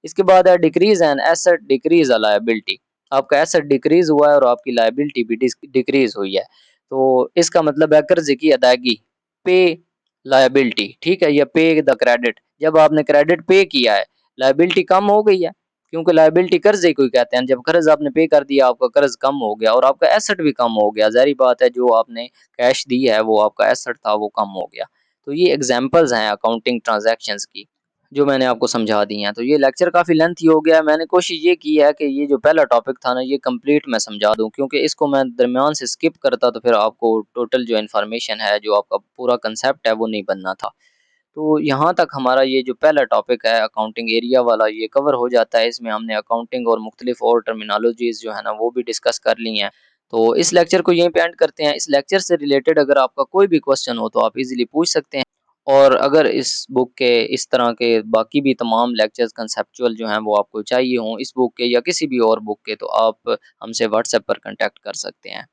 इसके बाद है decrease an asset, decrease a liability. आपका एसेट डिक्रीज हुआ है और आपकी लायबिलिटी भी डिक्रीज हुई है। तो इसका मतलब है कर्ज की अदायगी, पे लायबिलिटी, ठीक है, या पे द क्रेडिट। जब आपने क्रेडिट पे किया है, लायबिलिटी कम हो गई है, क्योंकि लायबिलिटी कर्ज ही कोई कहते हैं। जब कर्ज आपने पे कर दिया, आपका कर्ज कम हो गया और आपका एसेट भी कम हो गया। ज़ाहिर बात है, जो आपने कैश दी है वो आपका एसेट था, वो कम हो गया। तो ये एग्जांपल्स हैं अकाउंटिंग ट्रांजैक्शंस की, जो मैंने आपको समझा दी हैं। तो ये लेक्चर काफ़ी लेंथी हो गया है। मैंने कोशिश ये की है कि ये जो पहला टॉपिक था ना, ये कंप्लीट मैं समझा दूँ, क्योंकि इसको मैं दरमियान से स्किप करता तो फिर आपको टोटल जो इन्फॉर्मेशन है, जो आपका पूरा कंसेप्ट है, वो नहीं बनना था। तो यहाँ तक हमारा ये जो पहला टॉपिक है अकाउंटिंग एरिया वाला, ये कवर हो जाता है। इसमें हमने अकाउंटिंग और मुख्तलिफ और टर्मिनोलॉजीज़ जो है ना वो भी डिस्कस कर ली हैं। तो इस लेक्चर को यहीं पे एंड करते हैं। इस लेक्चर से रिलेटेड अगर आपका कोई भी क्वेश्चन हो तो आप इजीली पूछ सकते हैं। और अगर इस बुक के इस तरह के बाकी भी तमाम लेक्चर्स कंसेप्चुअल जो हैं वो आपको चाहिए हों, इस बुक के या किसी भी और बुक के, तो आप हमसे व्हाट्सएप पर कॉन्टैक्ट कर सकते हैं।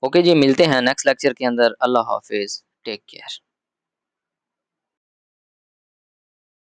ओके जी, मिलते हैं नेक्स्ट लेक्चर के अंदर। अल्लाह हाफ़िज़, टेक केयर।